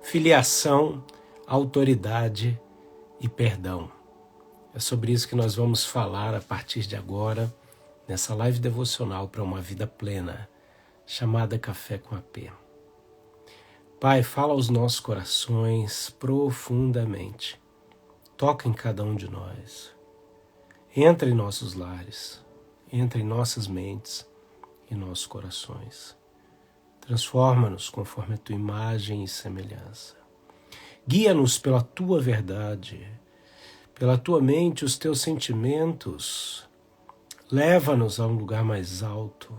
filiação, autoridade e perdão. É sobre isso que nós vamos falar a partir de agora, nessa live devocional para uma vida plena, chamada Café com AP. Pai, fala aos nossos corações profundamente. Toca em cada um de nós. Entra em nossos lares, entra em nossas mentes e nossos corações. Transforma-nos conforme a tua imagem e semelhança. Guia-nos pela tua verdade, pela tua mente, os teus sentimentos. Leva-nos a um lugar mais alto.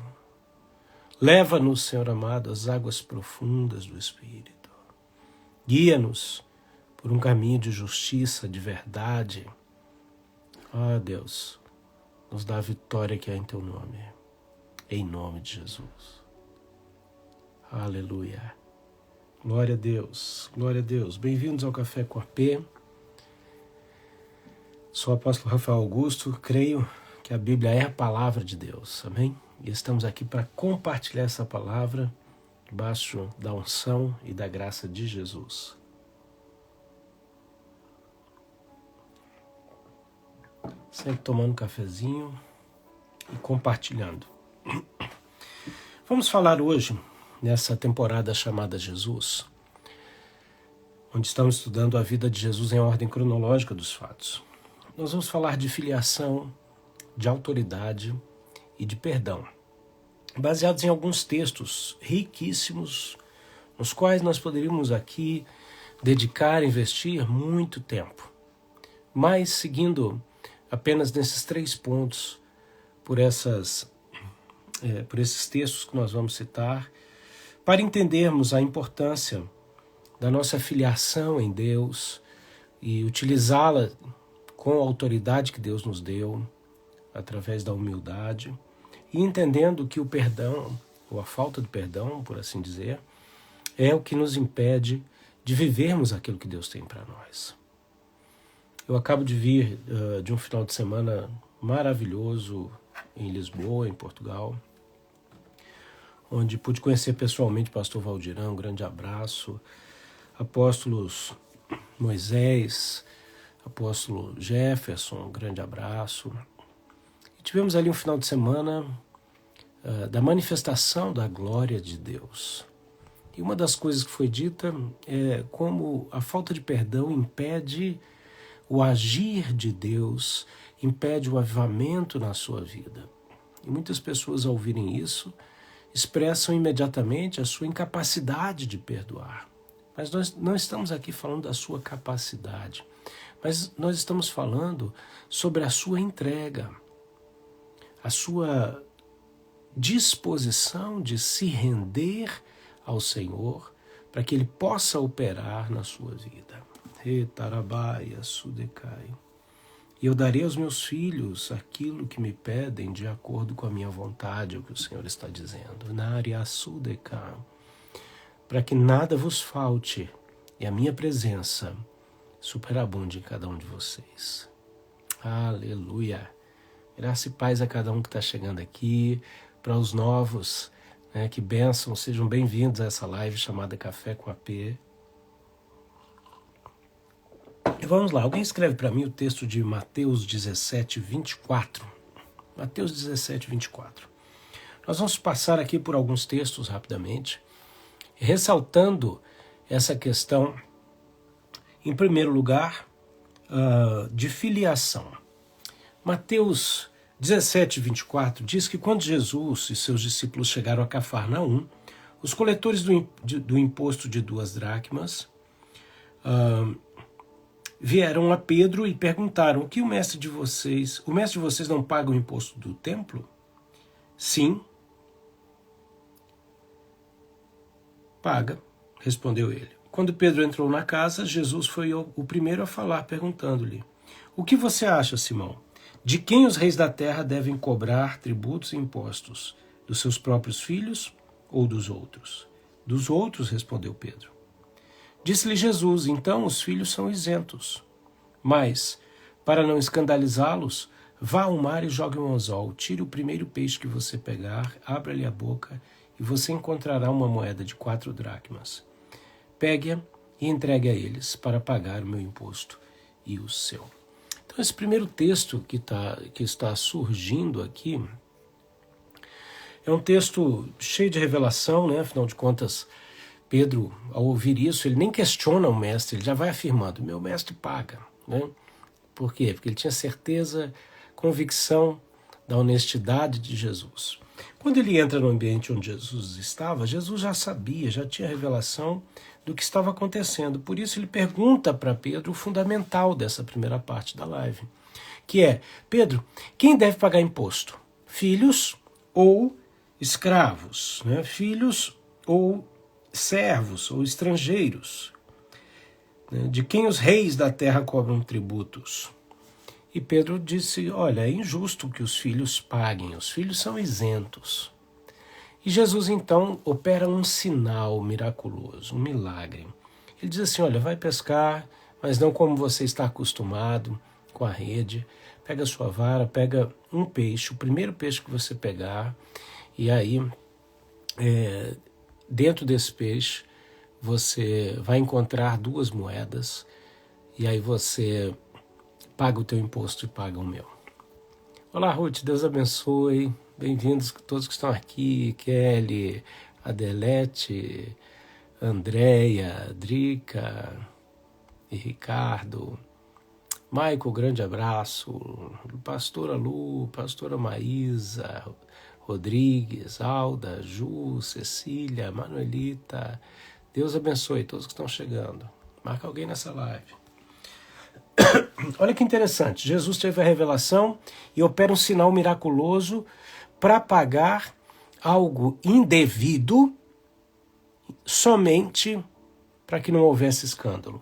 Leva-nos, Senhor amado, às águas profundas do Espírito. Guia-nos por um caminho de justiça, de verdade. Ah, Deus, nos dá a vitória que há em teu nome. Em nome de Jesus. Aleluia. Glória a Deus, glória a Deus. Bem-vindos ao Café com AP. Sou o apóstolo Rafael Augusto, creio que a Bíblia é a palavra de Deus, amém? E estamos aqui para compartilhar essa palavra debaixo da unção e da graça de Jesus. Sempre tomando um cafezinho e compartilhando. Vamos falar hoje, nessa temporada chamada Jesus, onde estamos estudando a vida de Jesus em ordem cronológica dos fatos. Nós vamos falar de filiação, de autoridade e de perdão, baseados em alguns textos riquíssimos, nos quais nós poderíamos aqui dedicar, investir muito tempo. Mas seguindo apenas nesses 3 pontos, por esses textos que nós vamos citar, para entendermos a importância da nossa filiação em Deus e utilizá-la com a autoridade que Deus nos deu, através da humildade, e entendendo que o perdão, ou a falta de perdão, por assim dizer, é o que nos impede de vivermos aquilo que Deus tem para nós. Eu acabo de vir de um final de semana maravilhoso em Lisboa, em Portugal, onde pude conhecer pessoalmente o pastor Valdirão, um grande abraço, apóstolos Moisés, apóstolo Jefferson, um grande abraço. E tivemos ali um final de semana da manifestação da glória de Deus. E uma das coisas que foi dita é como a falta de perdão impede o agir de Deus, impede o avivamento na sua vida. E muitas pessoas, ao ouvirem isso, expressam imediatamente a sua incapacidade de perdoar. Mas nós não estamos aqui falando da sua capacidade, mas nós estamos falando sobre a sua entrega, a sua disposição de se render ao Senhor para que Ele possa operar na sua vida. Retarabaia sudecai. E eu darei aos meus filhos aquilo que me pedem de acordo com a minha vontade, é o que o Senhor está dizendo. Nariasudecai. Para que nada vos falte e a minha presença superabunde em cada um de vocês. Aleluia. Graça e paz a cada um que está chegando aqui, para os novos, né, que bênção, sejam bem-vindos a essa live chamada Café com AP. E vamos lá, alguém escreve para mim o texto de Mateus 17, 24. Mateus 17, 24. Nós vamos passar aqui por alguns textos rapidamente, ressaltando essa questão, em primeiro lugar, de filiação. Mateus 17, 24 diz que quando Jesus e seus discípulos chegaram a Cafarnaum, os coletores do imposto de 2 dracmas vieram a Pedro e perguntaram: o que o mestre de vocês não paga o imposto do templo? Sim, paga, respondeu ele. Quando Pedro entrou na casa, Jesus foi o primeiro a falar, perguntando-lhe: o que você acha, Simão? De quem os reis da terra devem cobrar tributos e impostos? Dos seus próprios filhos ou dos outros? Dos outros, respondeu Pedro. Disse-lhe Jesus: então os filhos são isentos. Mas, para não escandalizá-los, vá ao mar e jogue um anzol, tire o primeiro peixe que você pegar, abra-lhe a boca e você encontrará uma moeda de 4 dracmas. Pegue-a e entregue a eles para pagar o meu imposto e o seu. Então, esse primeiro texto que está surgindo aqui é um texto cheio de revelação, né? Afinal de contas, Pedro, ao ouvir isso, ele nem questiona o mestre, ele já vai afirmando, meu mestre paga. Né? Por quê? Porque ele tinha certeza, convicção da honestidade de Jesus. Quando ele entra no ambiente onde Jesus estava, Jesus já sabia, já tinha revelação do que estava acontecendo. Por isso ele pergunta para Pedro o fundamental dessa primeira parte da live, que é, Pedro, quem deve pagar imposto? Filhos ou escravos? Né? Filhos ou servos ou estrangeiros? Né? De quem os reis da terra cobram tributos? E Pedro disse, olha, é injusto que os filhos paguem, os filhos são isentos. E Jesus então opera um sinal miraculoso, um milagre. Ele diz assim, olha, vai pescar, mas não como você está acostumado, com a rede. Pega a sua vara, pega um peixe, o primeiro peixe que você pegar, e aí dentro desse peixe você vai encontrar 2 moedas, e aí você paga o teu imposto e paga o meu. Olá, Ruth, Deus abençoe. Bem-vindos todos que estão aqui. Kelly, Adelete, Andréia, Drica e Ricardo. Maico, grande abraço. Pastora Lu, pastora Maísa, Rodrigues, Alda, Ju, Cecília, Manuelita. Deus abençoe todos que estão chegando. Marca alguém nessa live. Olha que interessante, Jesus teve a revelação e opera um sinal miraculoso para pagar algo indevido somente para que não houvesse escândalo.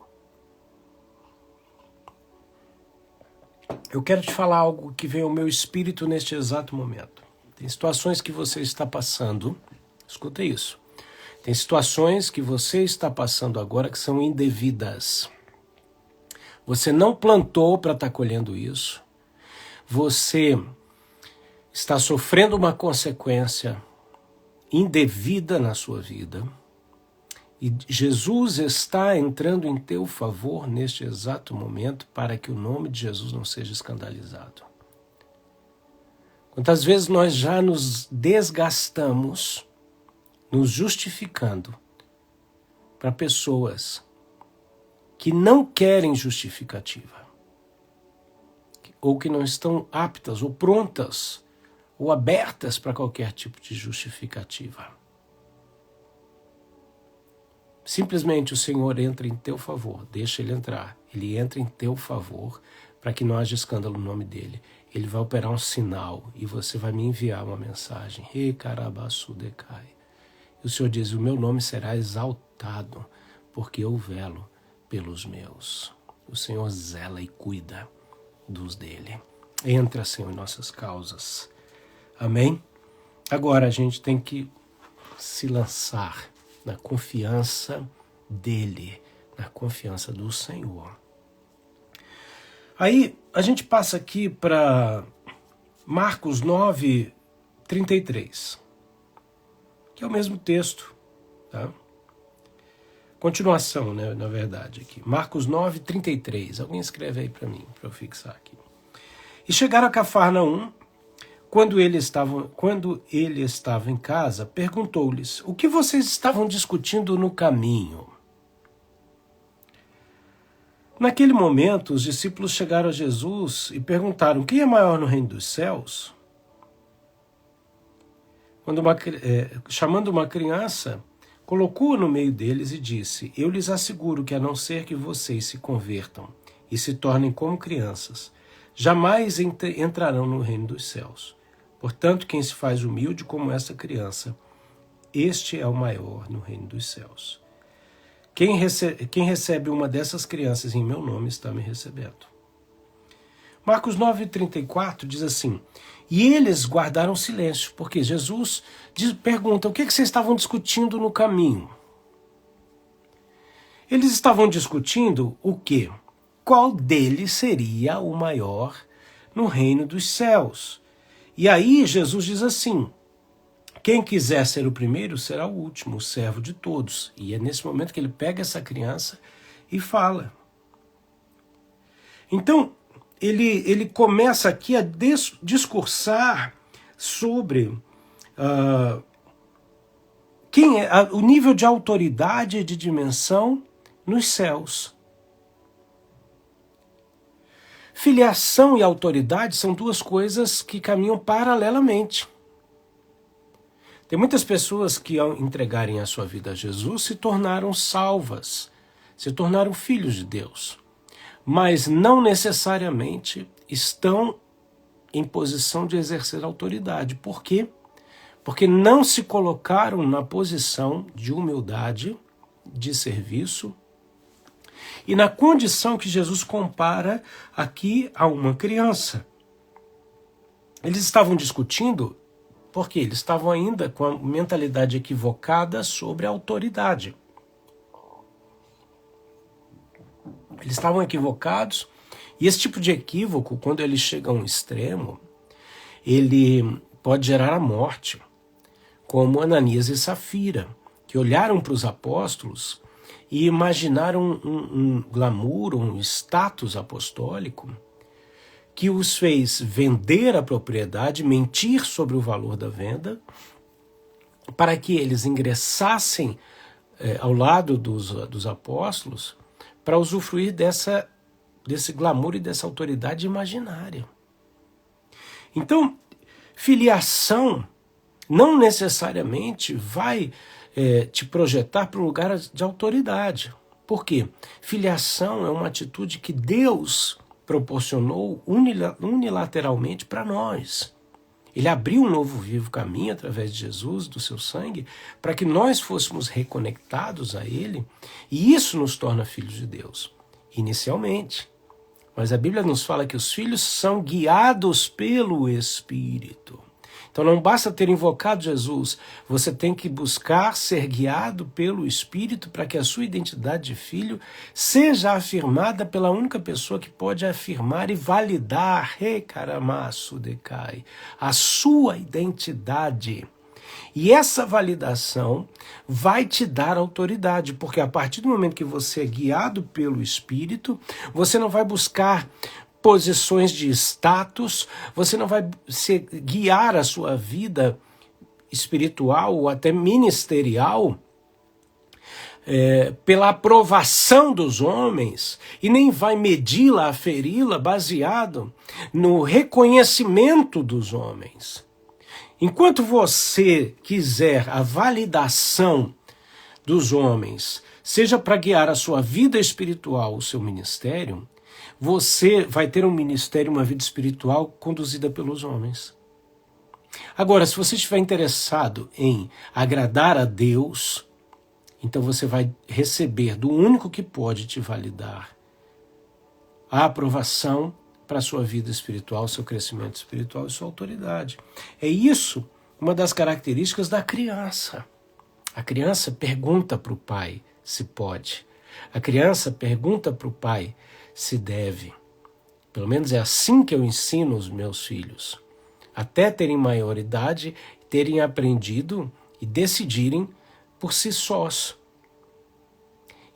Eu quero te falar algo que veio ao meu espírito neste exato momento. Tem situações que você está passando, escuta isso, tem situações que você está passando agora que são indevidas. Você não plantou para estar colhendo isso. Você está sofrendo uma consequência indevida na sua vida. E Jesus está entrando em teu favor neste exato momento para que o nome de Jesus não seja escandalizado. Quantas vezes nós já nos desgastamos, nos justificando para pessoas que não querem justificativa, ou que não estão aptas, ou prontas, ou abertas para qualquer tipo de justificativa. Simplesmente o Senhor entra em teu favor, deixa Ele entrar, Ele entra em teu favor para que não haja escândalo no nome dEle. Ele vai operar um sinal e você vai me enviar uma mensagem. E o Senhor diz, o meu nome será exaltado, porque eu velo pelos meus. O Senhor zela e cuida dos dele. Entra, Senhor, em nossas causas. Amém? Agora a gente tem que se lançar na confiança dele, na confiança do Senhor. Aí a gente passa aqui para Marcos 9, 33, que é o mesmo texto, tá? Continuação, né, na verdade, aqui. Marcos 9, 33. Alguém escreve aí para mim, para eu fixar aqui. E chegaram a Cafarnaum. Quando ele estava em casa, perguntou-lhes, o que vocês estavam discutindo no caminho? Naquele momento, os discípulos chegaram a Jesus e perguntaram, quem é maior no reino dos céus? Chamando uma criança, colocou-a no meio deles e disse, eu lhes asseguro que a não ser que vocês se convertam e se tornem como crianças, jamais entrarão no reino dos céus. Portanto, quem se faz humilde como essa criança, este é o maior no reino dos céus. Quem recebe uma dessas crianças em meu nome está me recebendo. Marcos 9,34 diz assim, e eles guardaram silêncio, porque Jesus pergunta, o que vocês estavam discutindo no caminho? Eles estavam discutindo o quê? Qual deles seria o maior no reino dos céus? E aí Jesus diz assim, Quem quiser ser o primeiro será o último, o servo de todos. E é nesse momento que ele pega essa criança e fala. Então, ele começa aqui a discursar sobre quem é o nível de autoridade e de dimensão nos céus. Filiação e autoridade são duas coisas que caminham paralelamente. Tem muitas pessoas que, ao entregarem a sua vida a Jesus, se tornaram salvas, se tornaram filhos de Deus, mas não necessariamente estão em posição de exercer autoridade. Por quê? Porque não se colocaram na posição de humildade, de serviço, e na condição que Jesus compara aqui a uma criança. Eles estavam discutindo porque eles estavam ainda com a mentalidade equivocada sobre a autoridade. Eles estavam equivocados, e esse tipo de equívoco, quando ele chega a um extremo, ele pode gerar a morte, como Ananias e Safira, que olharam para os apóstolos e imaginaram um glamour, um status apostólico, que os fez vender a propriedade, mentir sobre o valor da venda, para que eles ingressassem ao lado dos apóstolos para usufruir desse glamour e dessa autoridade imaginária. Então, filiação não necessariamente vai te projetar para um lugar de autoridade. Por quê? Filiação é uma atitude que Deus proporcionou unilateralmente para nós. Ele abriu um novo vivo caminho através de Jesus, do seu sangue, para que nós fôssemos reconectados a Ele, e isso nos torna filhos de Deus, inicialmente. Mas a Bíblia nos fala que os filhos são guiados pelo Espírito. Então não basta ter invocado Jesus, você tem que buscar ser guiado pelo Espírito para que a sua identidade de filho seja afirmada pela única pessoa que pode afirmar e validar, a sua identidade. E essa validação vai te dar autoridade, porque a partir do momento que você é guiado pelo Espírito, você não vai buscar posições de status, você não vai guiar a sua vida espiritual ou até ministerial pela aprovação dos homens, e nem vai medi-la, aferi-la baseado no reconhecimento dos homens. Enquanto você quiser a validação dos homens, seja para guiar a sua vida espiritual, o seu ministério, você vai ter um ministério, uma vida espiritual conduzida pelos homens. Agora, se você estiver interessado em agradar a Deus, então você vai receber do único que pode te validar a aprovação para a sua vida espiritual, seu crescimento espiritual e sua autoridade. É isso uma das características da criança. A criança pergunta para o pai se pode. A criança pergunta para o pai se deve. Pelo menos é assim que eu ensino os meus filhos. Até terem maioridade, terem aprendido e decidirem por si sós.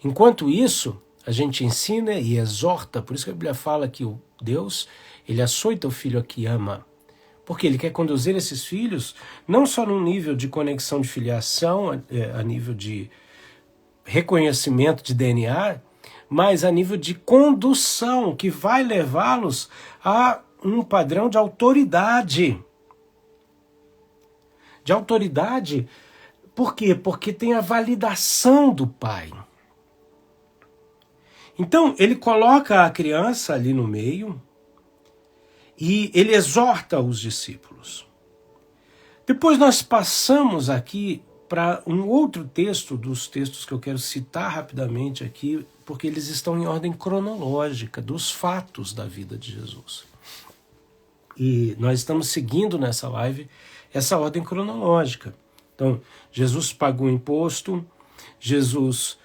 Enquanto isso, a gente ensina e exorta, por isso que a Bíblia fala que o Deus, ele açoita o filho a que ama. Porque ele quer conduzir esses filhos não só num nível de conexão de filiação, a nível de reconhecimento de DNA, mas a nível de condução, que vai levá-los a um padrão de autoridade. De autoridade, por quê? Porque tem a validação do pai. Então, ele coloca a criança ali no meio e ele exorta os discípulos. Depois nós passamos aqui para um outro texto, dos textos que eu quero citar rapidamente aqui, porque eles estão em ordem cronológica dos fatos da vida de Jesus. E nós estamos seguindo nessa live essa ordem cronológica. Então, Jesus pagou o imposto, Jesus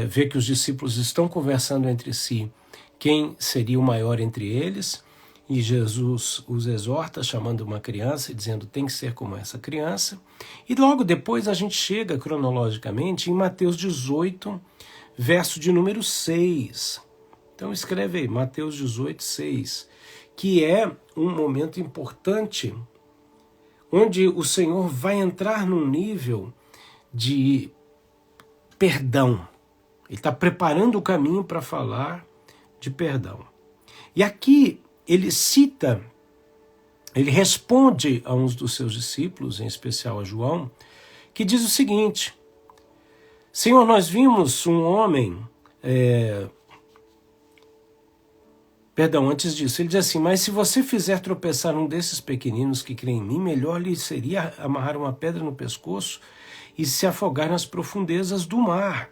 vê que os discípulos estão conversando entre si quem seria o maior entre eles, E Jesus os exorta chamando uma criança e dizendo tem que ser como essa criança. E logo depois a gente chega cronologicamente em Mateus 18, verso de número 6. Então escreve aí, Mateus 18, 6, que é um momento importante onde o Senhor vai entrar num nível de perdão. Ele está preparando o caminho para falar de perdão. E aqui ele cita, ele responde a uns dos seus discípulos, em especial a João, que diz o seguinte: Senhor, nós vimos um homem... Antes disso, ele diz assim, mas se você fizer tropeçar um desses pequeninos que creem em mim, melhor lhe seria amarrar uma pedra no pescoço e se afogar nas profundezas do mar.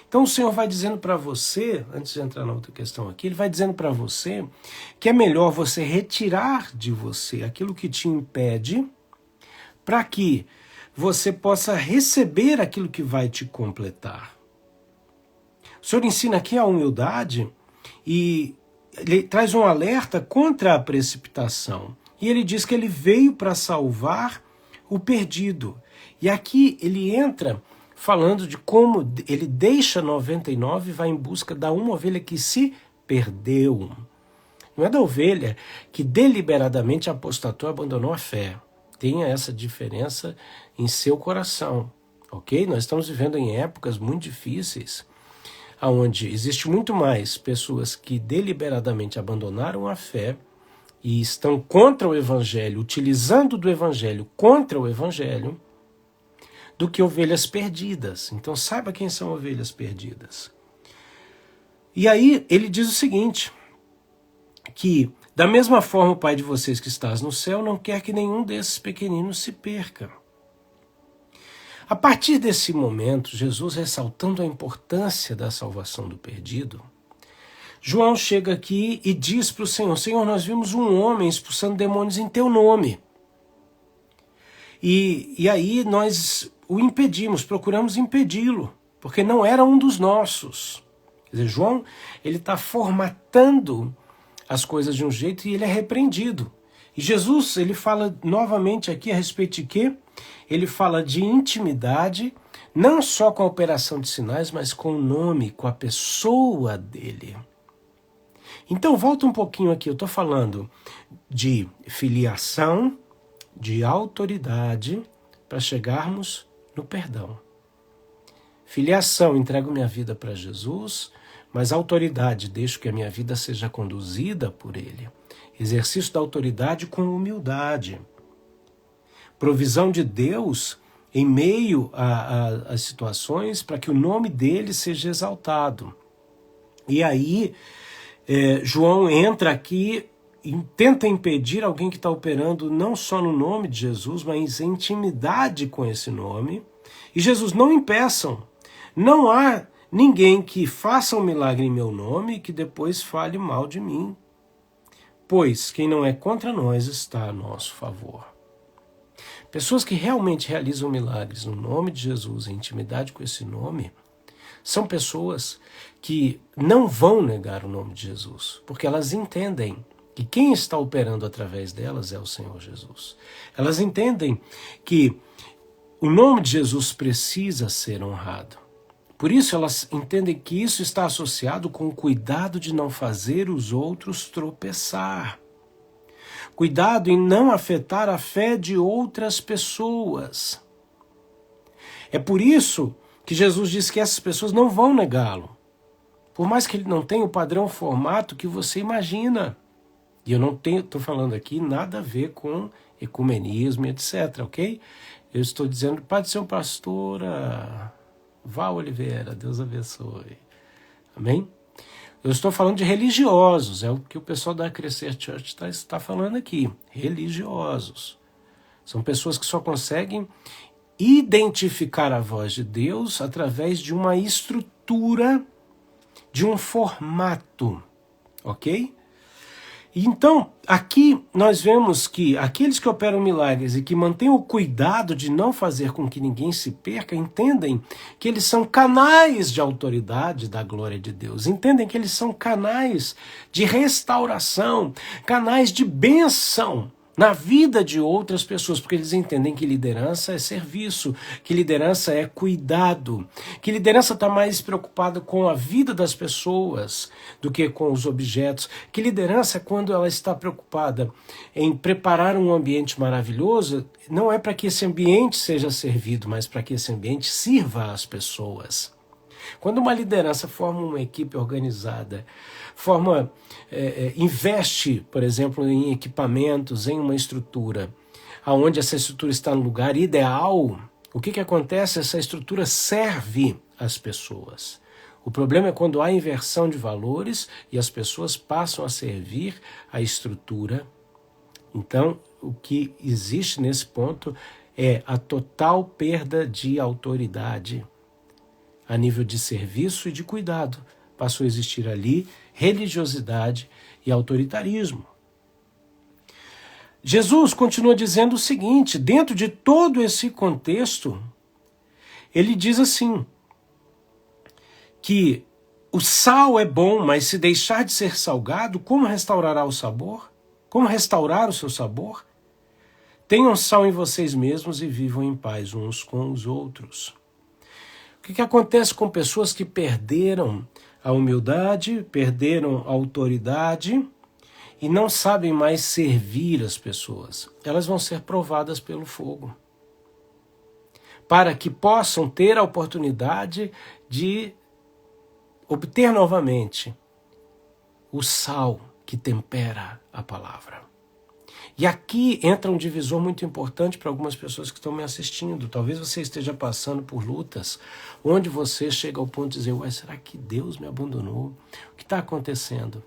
Então o Senhor vai dizendo para você, antes de entrar na outra questão aqui, ele vai dizendo para você que é melhor você retirar de você aquilo que te impede para que você possa receber aquilo que vai te completar. O Senhor ensina aqui a humildade e ele traz um alerta contra a precipitação. E ele diz que ele veio para salvar o perdido. E aqui ele entra falando de como ele deixa 99 e vai em busca da uma ovelha que se perdeu. Não é da ovelha que deliberadamente apostatou e abandonou a fé. Tenha essa diferença em seu coração, ok? Nós estamos vivendo em épocas muito difíceis, onde existe muito mais pessoas que deliberadamente abandonaram a fé e estão contra o Evangelho, utilizando do Evangelho contra o Evangelho, do que ovelhas perdidas. Então saiba quem são ovelhas perdidas. E aí ele diz o seguinte, que da mesma forma o Pai de vocês que estás no céu não quer que nenhum desses pequeninos se perca. A partir desse momento, Jesus ressaltando a importância da salvação do perdido, João chega aqui e diz para o Senhor, Senhor, nós vimos um homem expulsando demônios em teu nome. E aí nós o impedimos, procuramos impedi-lo, porque não era um dos nossos. Quer dizer, João, ele está formatando as coisas de um jeito e ele é repreendido. E Jesus, ele fala novamente aqui a respeito de quê? Ele fala de intimidade, não só com a operação de sinais, mas com o nome, com a pessoa dele. Então, volta um pouquinho aqui, eu estou falando de filiação, de autoridade, para chegarmos no perdão. Filiação, entrego minha vida para Jesus, mas autoridade, deixo que a minha vida seja conduzida por ele. Exercício da autoridade com humildade. Provisão de Deus em meio às situações para que o nome dele seja exaltado. E aí, João entra aqui e tenta impedir alguém que está operando não só no nome de Jesus, mas em intimidade com esse nome. E Jesus, não impeçam. Não há ninguém que faça um milagre em meu nome e que depois fale mal de mim. Pois quem não é contra nós está a nosso favor. Pessoas que realmente realizam milagres no nome de Jesus, em intimidade com esse nome, são pessoas que não vão negar o nome de Jesus, porque elas entendem que quem está operando através delas é o Senhor Jesus. Elas entendem que o nome de Jesus precisa ser honrado. Por isso elas entendem que isso está associado com o cuidado de não fazer os outros tropeçar. Cuidado em não afetar a fé de outras pessoas. É por isso que Jesus diz que essas pessoas não vão negá-lo. Por mais que ele não tenha o padrão formato que você imagina. E eu não estou falando aqui nada a ver com ecumenismo, etc, ok? Eu estou dizendo, pode ser um pastora Val Oliveira, Deus abençoe. Amém? Eu estou falando de religiosos, é o que o pessoal da Crescer Church está falando aqui. Religiosos. São pessoas que só conseguem identificar a voz de Deus através de uma estrutura, de um formato, ok? Então, aqui nós vemos que aqueles que operam milagres e que mantêm o cuidado de não fazer com que ninguém se perca, entendem que eles são canais de autoridade da glória de Deus, entendem que eles são canais de restauração, canais de bênção na vida de outras pessoas, porque eles entendem que liderança é serviço, que liderança é cuidado, que liderança está mais preocupada com a vida das pessoas do que com os objetos, que liderança, quando ela está preocupada em preparar um ambiente maravilhoso, não é para que esse ambiente seja servido, mas para que esse ambiente sirva às pessoas. Quando uma liderança forma uma equipe organizada, investe, por exemplo, em equipamentos, em uma estrutura, onde essa estrutura está no lugar ideal, o que acontece? Essa estrutura serve às pessoas. O problema é quando há inversão de valores e as pessoas passam a servir a estrutura. Então, o que existe nesse ponto é a total perda de autoridade a nível de serviço e de cuidado. Passou a existir ali religiosidade e autoritarismo. Jesus continua dizendo o seguinte, dentro de todo esse contexto, ele diz assim, que o sal é bom, mas se deixar de ser salgado, como restaurará o sabor? Como restaurar o seu sabor? Tenham sal em vocês mesmos e vivam em paz uns com os outros. O que acontece com pessoas que perderam a humildade, perderam a autoridade e não sabem mais servir as pessoas? Elas vão ser provadas pelo fogo, para que possam ter a oportunidade de obter novamente o sal que tempera a palavra. E aqui entra um divisor muito importante para algumas pessoas que estão me assistindo. Talvez você esteja passando por lutas onde você chega ao ponto de dizer, ué, será que Deus me abandonou? O que está acontecendo?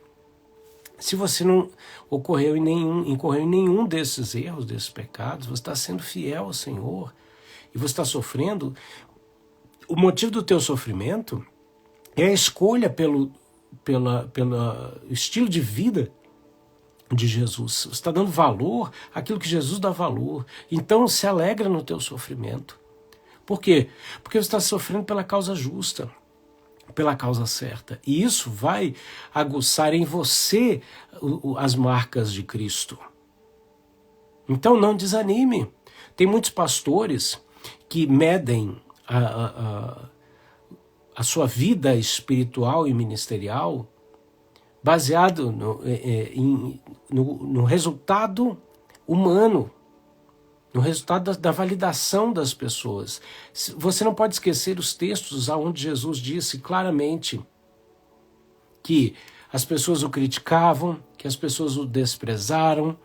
Se você não incorreu em nenhum desses erros, desses pecados, você está sendo fiel ao Senhor e você está sofrendo, o motivo do teu sofrimento é a escolha pelo estilo de vida de Jesus. Você está dando valor àquilo que Jesus dá valor. Então se alegra no teu sofrimento. Por quê? Porque você está sofrendo pela causa justa, pela causa certa. E isso vai aguçar em você as marcas de Cristo. Então não desanime. Tem muitos pastores que medem a sua vida espiritual e ministerial baseado no resultado humano, no resultado da validação das pessoas. Você não pode esquecer os textos onde Jesus disse claramente que as pessoas o criticavam, que as pessoas o desprezaram.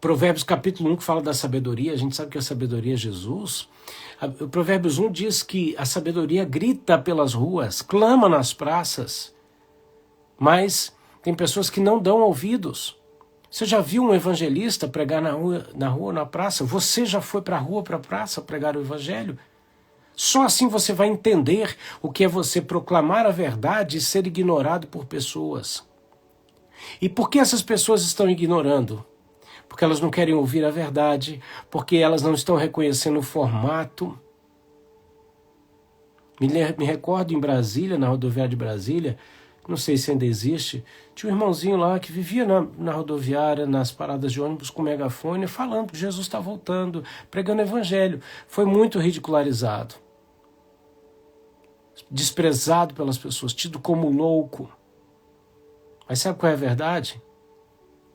Provérbios capítulo 1, que fala da sabedoria, a gente sabe que a sabedoria é Jesus. O Provérbios 1 diz que a sabedoria grita pelas ruas, clama nas praças, mas tem pessoas que não dão ouvidos. Você já viu um evangelista pregar na rua, na praça? Você já foi para a rua, para a praça pregar o evangelho? Só assim você vai entender o que é você proclamar a verdade e ser ignorado por pessoas. E por que essas pessoas estão ignorando? Porque elas não querem ouvir a verdade, porque elas não estão reconhecendo o formato. Me recordo em Brasília, na rodoviária de Brasília, não sei se ainda existe, tinha um irmãozinho lá que vivia na rodoviária, nas paradas de ônibus com megafone, falando que Jesus está voltando, pregando evangelho. Foi muito ridicularizado, desprezado pelas pessoas, tido como louco. Mas sabe qual é a verdade?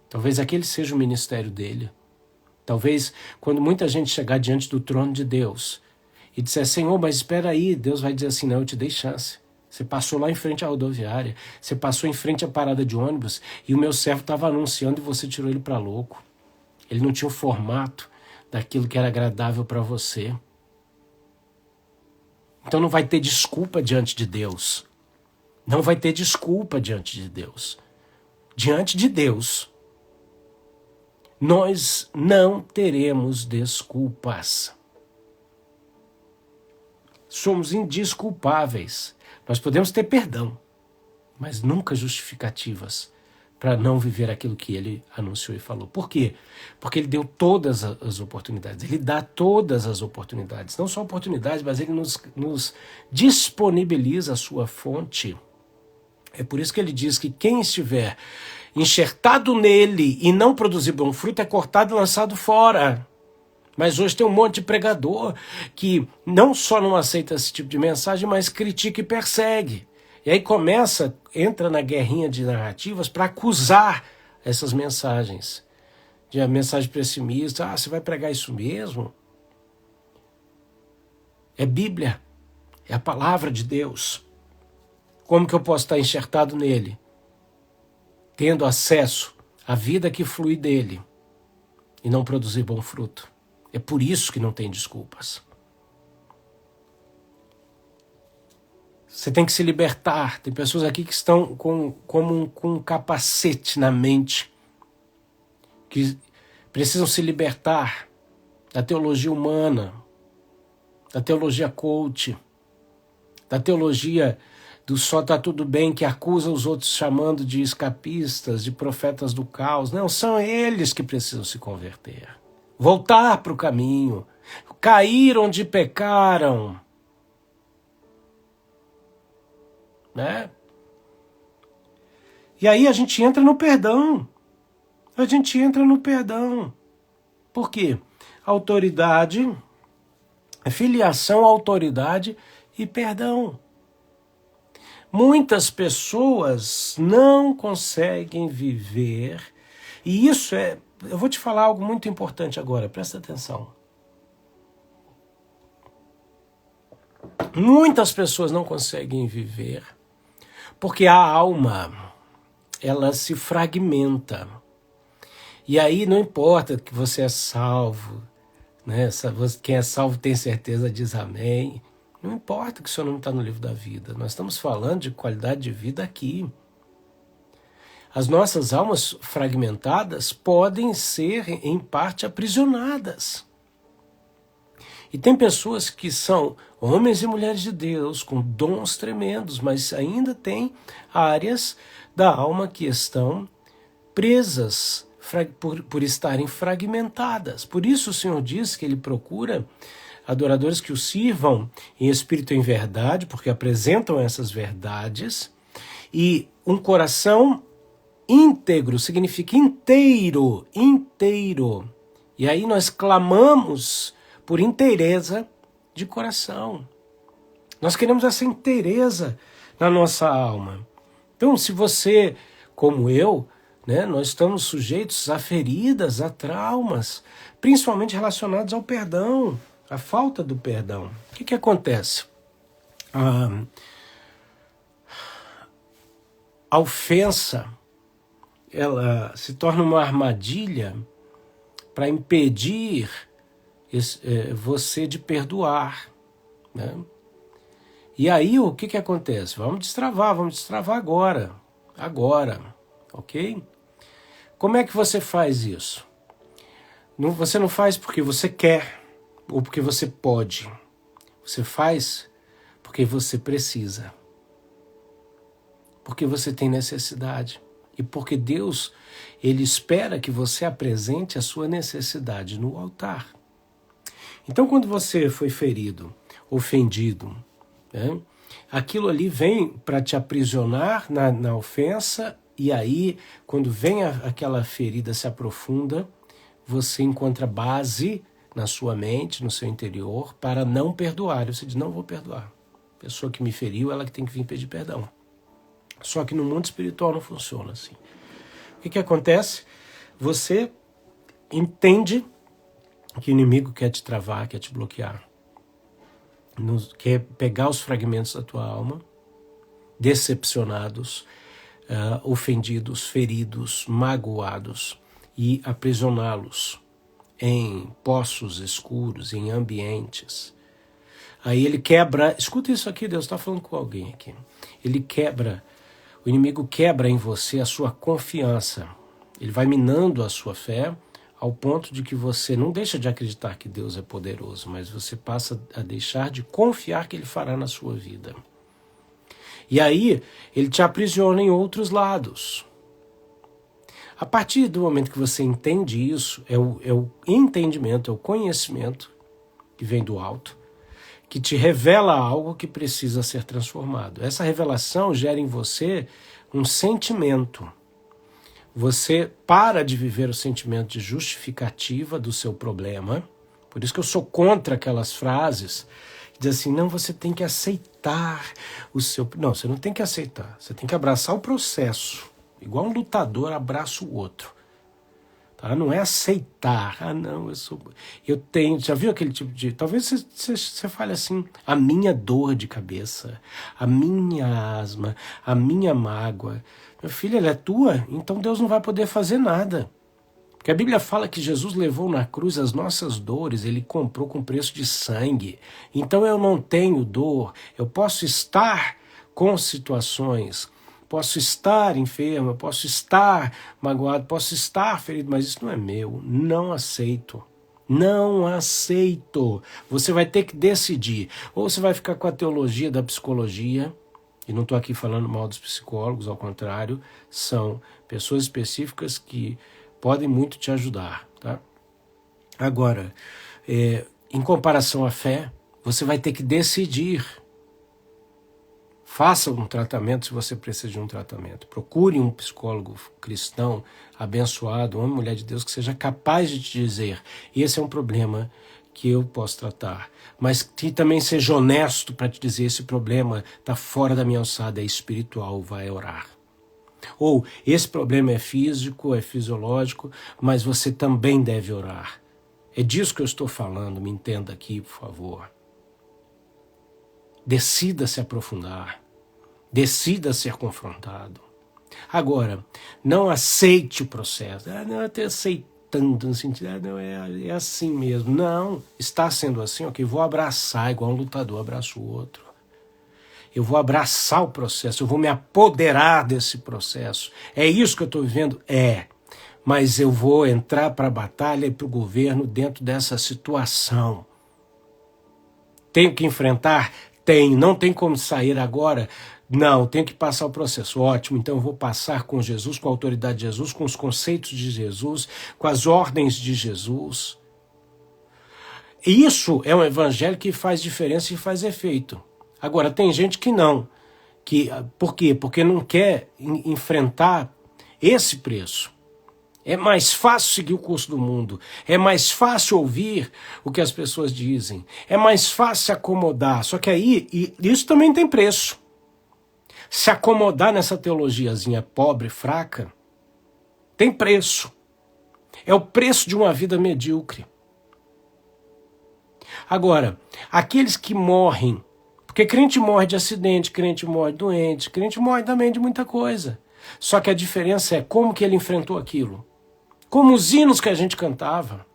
Talvez aquele seja o ministério dele. Talvez quando muita gente chegar diante do trono de Deus e disser, Senhor, mas espera aí, Deus vai dizer assim, não, eu te dei chance. Você passou lá em frente à rodoviária, você passou em frente à parada de ônibus e o meu servo estava anunciando e você tirou ele para louco. Ele não tinha o formato daquilo que era agradável para você. Então não vai ter desculpa diante de Deus. Não vai ter desculpa diante de Deus. Diante de Deus, nós não teremos desculpas. Somos indesculpáveis. Nós podemos ter perdão, mas nunca justificativas para não viver aquilo que ele anunciou e falou. Por quê? Porque ele deu todas as oportunidades. Ele dá todas as oportunidades. Não só oportunidades, mas ele nos disponibiliza a sua fonte. É por isso que ele diz que quem estiver enxertado nele e não produzir bom fruto é cortado e lançado fora. Mas hoje tem um monte de pregador que não só não aceita esse tipo de mensagem, mas critica e persegue. E aí entra na guerrinha de narrativas para acusar essas mensagens. De a mensagem pessimista, você vai pregar isso mesmo? É Bíblia, é a palavra de Deus. Como que eu posso estar enxertado nele? Tendo acesso à vida que flui dele e não produzir bom fruto. É por isso que não tem desculpas. Você tem que se libertar. Tem pessoas aqui que estão com um capacete na mente, que precisam se libertar da teologia humana, da teologia coach, da teologia do só tá tudo bem, que acusa os outros chamando de escapistas, de profetas do caos. Não, são eles que precisam se converter. Voltar para o caminho, cair onde pecaram, né? E aí a gente entra no perdão. Por quê? Autoridade, filiação, autoridade e perdão. Muitas pessoas não conseguem viver, e isso eu vou te falar algo muito importante agora, presta atenção. Muitas pessoas não conseguem viver porque a alma, ela se fragmenta. E aí não importa que você é salvo, né? Quem é salvo tem certeza, diz amém. Não importa que o seu nome está no livro da vida. Nós estamos falando de qualidade de vida aqui. As nossas almas fragmentadas podem ser, em parte, aprisionadas. E tem pessoas que são homens e mulheres de Deus, com dons tremendos, mas ainda tem áreas da alma que estão presas por estarem fragmentadas. Por isso o Senhor diz que Ele procura adoradores que o sirvam em espírito e em verdade, porque apresentam essas verdades, e um coração íntegro significa inteiro. E aí nós clamamos por inteireza de coração. Nós queremos essa inteireza na nossa alma. Então, se você, como eu, né, nós estamos sujeitos a feridas, a traumas, principalmente relacionados ao perdão, à falta do perdão. O que acontece? A ofensa, ela se torna uma armadilha para impedir você de perdoar, né? E aí o que acontece? Vamos destravar agora, ok? Como é que você faz isso? Você não faz porque você quer ou porque você pode. Você faz porque você precisa. Porque você tem necessidade. E porque Deus, Ele espera que você apresente a sua necessidade no altar. Então, quando você foi ferido, ofendido, né, aquilo ali vem para te aprisionar na ofensa, e aí, quando vem aquela ferida se aprofunda, você encontra base na sua mente, no seu interior, para não perdoar. Você diz, não vou perdoar. A pessoa que me feriu, ela que tem que vir pedir perdão. Só que no mundo espiritual não funciona assim. O que acontece? Você entende que o inimigo quer te travar, quer te bloquear. Quer pegar os fragmentos da tua alma, decepcionados, ofendidos, feridos, magoados, e aprisioná-los em poços escuros, em ambientes. Aí ele quebra, escuta isso aqui, Deus está falando com alguém aqui. O inimigo quebra em você a sua confiança. Ele vai minando a sua fé ao ponto de que você não deixa de acreditar que Deus é poderoso, mas você passa a deixar de confiar que Ele fará na sua vida. E aí, ele te aprisiona em outros lados. A partir do momento que você entende isso, é o entendimento, é o conhecimento que vem do alto, que te revela algo que precisa ser transformado. Essa revelação gera em você um sentimento. Você para de viver o sentimento de justificativa do seu problema. Por isso que eu sou contra aquelas frases que dizem assim, não, você tem que aceitar o seu... Não, você não tem que aceitar. Você tem que abraçar o processo. Igual um lutador abraça o outro. Tá? Não é aceitar. Ah, não, eu tenho... Já viu aquele tipo de... Talvez você fale assim, a minha dor de cabeça, a minha asma, a minha mágoa. Meu filho, ela é tua, então Deus não vai poder fazer nada. Porque a Bíblia fala que Jesus levou na cruz as nossas dores, ele comprou com preço de sangue. Então eu não tenho dor, eu posso estar com situações, posso estar enfermo, eu posso estar magoado, posso estar ferido, mas isso não é meu, não aceito. Não aceito. Você vai ter que decidir. Ou você vai ficar com a teologia da psicologia, e não estou aqui falando mal dos psicólogos, ao contrário, são pessoas específicas que podem muito te ajudar. Tá? Agora, em comparação à fé, você vai ter que decidir. Faça um tratamento se você precisa de um tratamento. Procure um psicólogo cristão, abençoado, homem e mulher de Deus, que seja capaz de te dizer, esse é um problema que eu posso tratar. Mas que também seja honesto para te dizer, esse problema está fora da minha alçada, é espiritual, vai orar. Ou, esse problema é físico, é fisiológico, mas você também deve orar. É disso que eu estou falando, me entenda aqui, por favor. Decida se aprofundar. Decida ser confrontado. Agora, não aceite o processo. Não, eu estou aceitando, no sentido, não, é assim mesmo. Não, está sendo assim, ok, vou abraçar, igual um lutador abraça o outro. Eu vou abraçar o processo, eu vou me apoderar desse processo. É isso que eu estou vivendo? É. Mas eu vou entrar para a batalha e para o governo dentro dessa situação. Tenho que enfrentar? Tenho. Não tem como sair agora? Não, tenho que passar o processo. Ótimo, então eu vou passar com Jesus, com a autoridade de Jesus, com os conceitos de Jesus, com as ordens de Jesus. Isso é um evangelho que faz diferença e faz efeito. Agora, tem gente que não. Por quê? Porque não quer enfrentar esse preço. É mais fácil seguir o curso do mundo. É mais fácil ouvir o que as pessoas dizem. É mais fácil se acomodar. Só que aí, isso também tem preço. Se acomodar nessa teologiazinha pobre, fraca, tem preço. É o preço de uma vida medíocre. Agora, aqueles que morrem, porque crente morre de acidente, crente morre doente, crente morre também de muita coisa. Só que a diferença é como que ele enfrentou aquilo. Como os hinos que a gente cantava,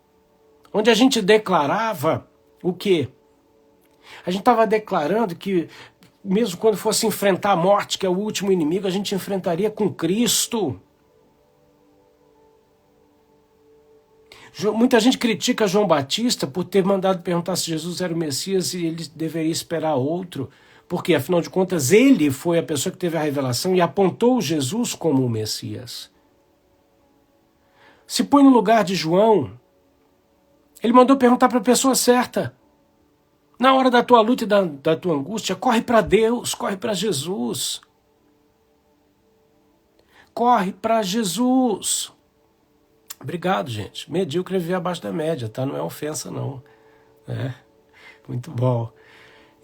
onde a gente declarava o quê? A gente estava declarando que mesmo quando fosse enfrentar a morte, que é o último inimigo, a gente enfrentaria com Cristo. Muita gente critica João Batista por ter mandado perguntar se Jesus era o Messias e ele deveria esperar outro. Porque, afinal de contas, ele foi a pessoa que teve a revelação e apontou Jesus como o Messias. Se põe no lugar de João. Ele mandou perguntar para a pessoa certa. Na hora da tua luta e da tua angústia, corre para Deus, corre para Jesus. Corre para Jesus. Obrigado, gente. Medíocre é viver abaixo da média, tá? Não é ofensa, não. É. Muito bom.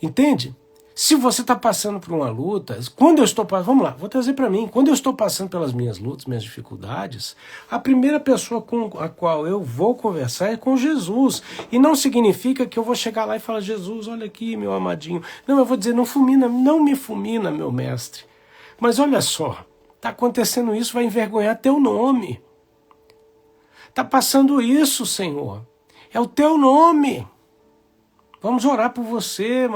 Entende? Se você está passando por uma luta, quando eu estou passando, vamos lá, vou trazer para mim, quando eu estou passando pelas minhas lutas, minhas dificuldades, a primeira pessoa com a qual eu vou conversar é com Jesus. E não significa que eu vou chegar lá e falar, Jesus, olha aqui, meu amadinho. Não, eu vou dizer, não me fulmina, meu mestre. Mas olha só, está acontecendo isso, vai envergonhar teu nome. Está passando isso, Senhor. É o teu nome. Vamos orar por você,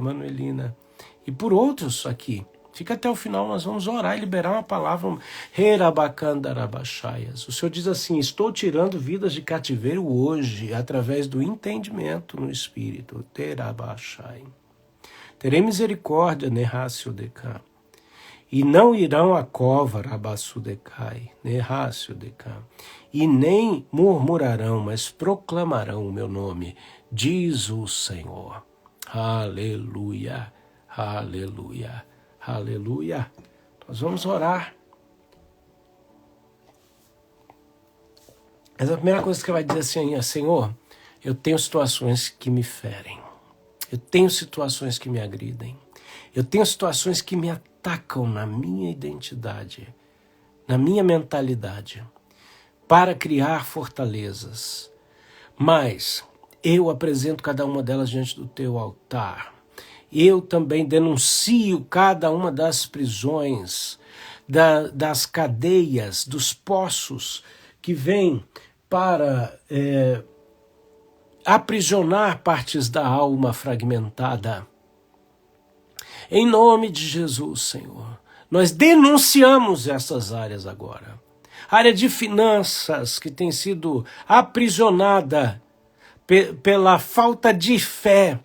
Manuelina, e por outros aqui. Fica até o final, nós vamos orar e liberar uma palavra. O Senhor diz assim, estou tirando vidas de cativeiro hoje, através do entendimento no Espírito. Terei misericórdia, Nerrácio Decá. e não irão à cova, Rabassudecai, Nerrácio-decai, e nem murmurarão, mas proclamarão o meu nome, diz o Senhor. Aleluia, aleluia, aleluia. Nós vamos orar. Mas a primeira coisa que você vai dizer assim é: Senhor, eu tenho situações que me ferem, eu tenho situações que me agridem, eu tenho situações que me atacam na minha identidade, na minha mentalidade, para criar fortalezas. Mas eu apresento cada uma delas diante do teu altar. Eu também denuncio cada uma das prisões, das cadeias, dos poços que vêm para aprisionar partes da alma fragmentada. Em nome de Jesus, Senhor, nós denunciamos essas áreas agora. A área de finanças que tem sido aprisionada pela falta de fé,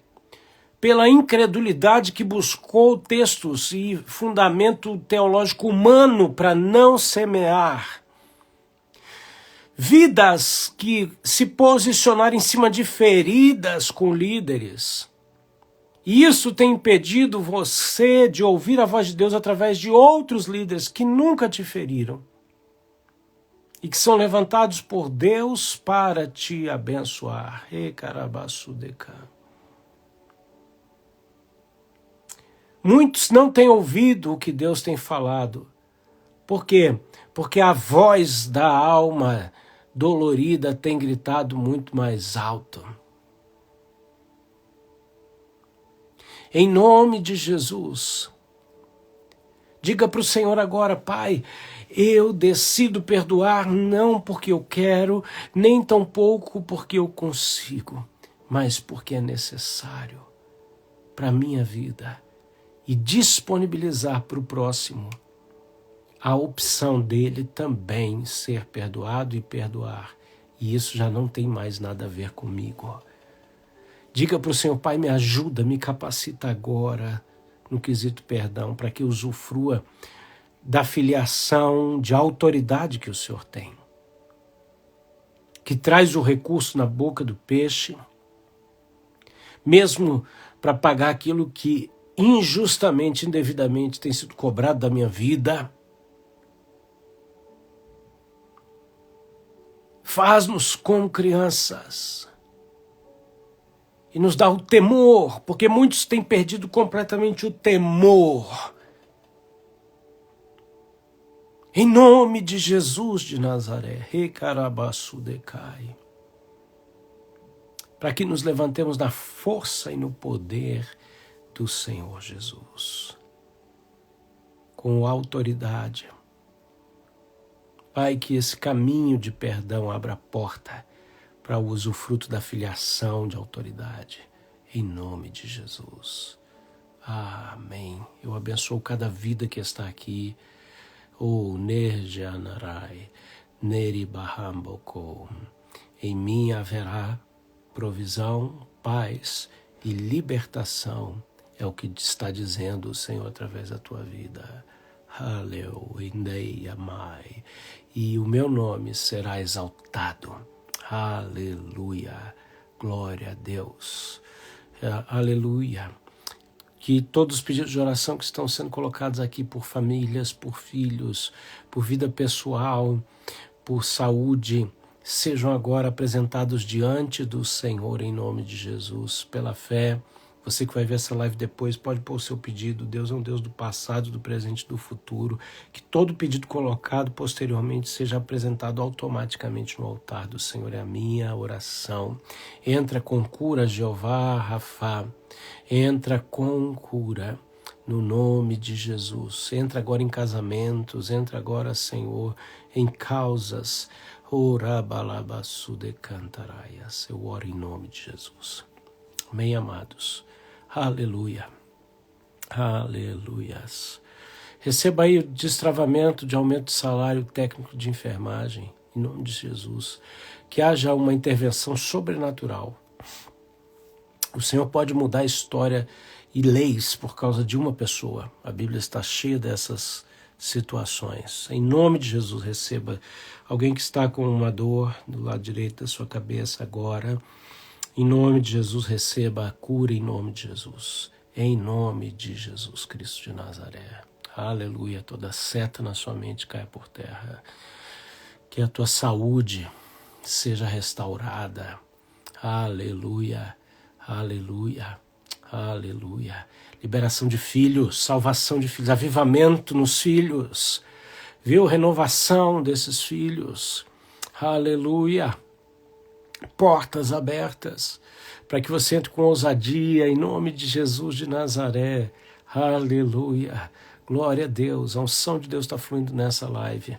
pela incredulidade que buscou textos e fundamento teológico humano para não semear. Vidas que se posicionaram em cima de feridas com líderes. E isso tem impedido você de ouvir a voz de Deus através de outros líderes que nunca te feriram. E que são levantados por Deus para te abençoar. Muitos não têm ouvido o que Deus tem falado. Por quê? Porque a voz da alma dolorida tem gritado muito mais alto. Em nome de Jesus, diga para o Senhor agora: Pai, eu decido perdoar não porque eu quero, nem tampouco porque eu consigo, mas porque é necessário para a minha vida, e disponibilizar para o próximo a opção dele também ser perdoado e perdoar. E isso já não tem mais nada a ver comigo. Diga para o Senhor: Pai, me ajuda, me capacita agora no quesito perdão, para que eu usufrua da filiação de autoridade que o Senhor tem, que traz o recurso na boca do peixe, mesmo para pagar aquilo que injustamente, indevidamente tem sido cobrado da minha vida. Faz-nos como crianças e nos dá o temor, porque muitos têm perdido completamente o temor. Em nome de Jesus de Nazaré, Recarabassudecai, para que nos levantemos na força e no poder do Senhor Jesus, com autoridade. Pai, que esse caminho de perdão abra a porta para o usufruto da filiação de autoridade, em nome de Jesus. Amém. Eu abençoo cada vida que está aqui. Nerjanarai, Neribahamboko. Em mim haverá provisão, paz e libertação. É o que está dizendo o Senhor através da tua vida. Aleluia. E o meu nome será exaltado. Aleluia. Glória a Deus. Aleluia. Que todos os pedidos de oração que estão sendo colocados aqui por famílias, por filhos, por vida pessoal, por saúde, sejam agora apresentados diante do Senhor em nome de Jesus, pela fé. Você que vai ver essa live depois pode pôr o seu pedido. Deus é um Deus do passado, do presente e do futuro. Que todo pedido colocado posteriormente seja apresentado automaticamente no altar do Senhor. É a minha oração. Entra com cura, Jeová, Rafá. Entra com cura no nome de Jesus. Entra agora em casamentos. Entra agora, Senhor, em causas. Orabalabassudecantaraias. Eu oro em nome de Jesus. Amém, amados. Aleluia. Aleluias. Receba aí o destravamento de aumento de salário técnico de enfermagem, em nome de Jesus. Que haja uma intervenção sobrenatural. O Senhor pode mudar a história e leis por causa de uma pessoa. A Bíblia está cheia dessas situações. Em nome de Jesus, receba alguém que está com uma dor do lado direito da sua cabeça agora. Em nome de Jesus, receba a cura em nome de Jesus. Em nome de Jesus Cristo de Nazaré. Aleluia. Toda seta na sua mente caia por terra. Que a tua saúde seja restaurada. Aleluia. Aleluia. Aleluia. Liberação de filhos, salvação de filhos, avivamento nos filhos. Viu? Renovação desses filhos. Aleluia. Portas abertas para que você entre com ousadia em nome de Jesus de Nazaré. Aleluia. Glória a Deus. A unção de Deus está fluindo nessa live.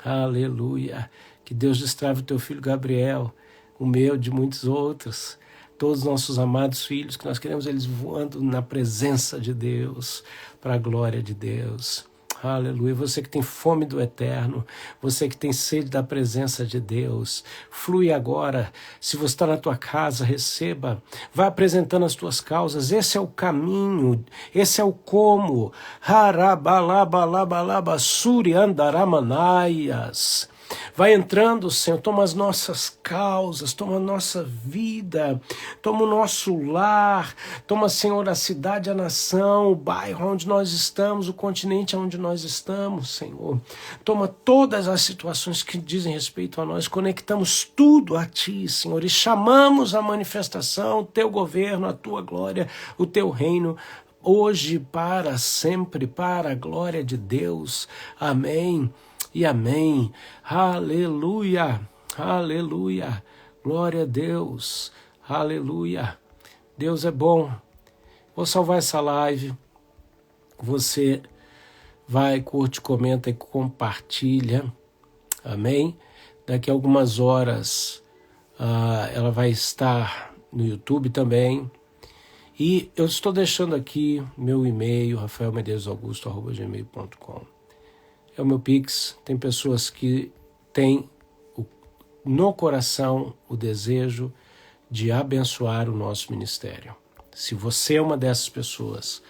Aleluia. Que Deus destrave o teu filho Gabriel, o meu, de muitos outros. Todos os nossos amados filhos, que nós queremos eles voando na presença de Deus, para a glória de Deus. Aleluia. Você que tem fome do eterno, você que tem sede da presença de Deus, flui agora. Se você está na tua casa, receba. Vai apresentando as tuas causas. Esse é o caminho, esse é o como. Harabalabalabalabasuri andaramanaias. Vai entrando, Senhor, toma as nossas causas, toma a nossa vida, toma o nosso lar, toma, Senhor, a cidade, a nação, o bairro onde nós estamos, o continente onde nós estamos, Senhor. Toma todas as situações que dizem respeito a nós, conectamos tudo a Ti, Senhor, e chamamos a manifestação, o Teu governo, a Tua glória, o Teu reino, hoje, para sempre, para a glória de Deus. Amém. E amém. Aleluia. Aleluia. Glória a Deus. Aleluia. Deus é bom. Vou salvar essa live. Você vai, curte, comenta e compartilha. Amém? Daqui a algumas horas ela vai estar no YouTube também. E eu estou deixando aqui meu e-mail, rafaelmedeiros.augusto@gmail.com. É o meu Pix. Tem pessoas que têm no coração o desejo de abençoar o nosso ministério. Se você é uma dessas pessoas,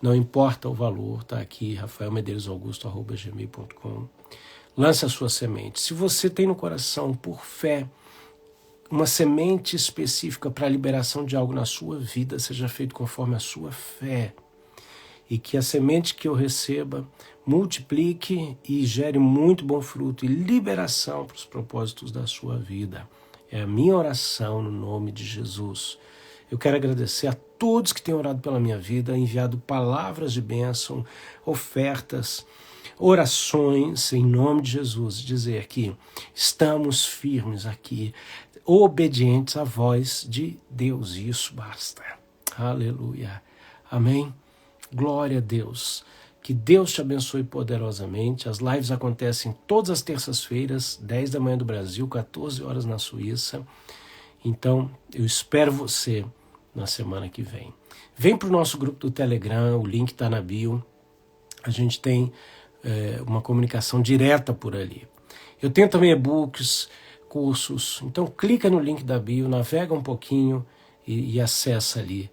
não importa o valor, está aqui, rafaelmedeiros.augusto@gmail.com. Lance a sua semente. Se você tem no coração, por fé, uma semente específica para a liberação de algo na sua vida, seja feito conforme a sua fé. E que a semente que eu receba multiplique e gere muito bom fruto e liberação para os propósitos da sua vida. É a minha oração no nome de Jesus. Eu quero agradecer a todos que têm orado pela minha vida, enviado palavras de bênção, ofertas, orações em nome de Jesus. Dizer que estamos firmes aqui, obedientes à voz de Deus. Isso basta. Aleluia. Amém. Glória a Deus. Que Deus te abençoe poderosamente. As lives acontecem todas as terças-feiras, 10 da manhã do Brasil, 14 horas na Suíça. Então, eu espero você na semana que vem. Vem para o nosso grupo do Telegram, o link está na bio. A gente tem uma comunicação direta por ali. Eu tenho também e-books, cursos. Então, clica no link da bio, navega um pouquinho e acessa ali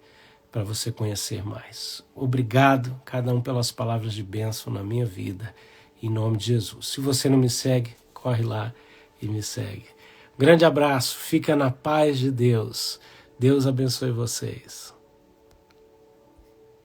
para você conhecer mais. Obrigado, cada um, pelas palavras de bênção na minha vida, em nome de Jesus. Se você não me segue, corre lá e me segue. Um grande abraço, fica na paz de Deus. Deus abençoe vocês.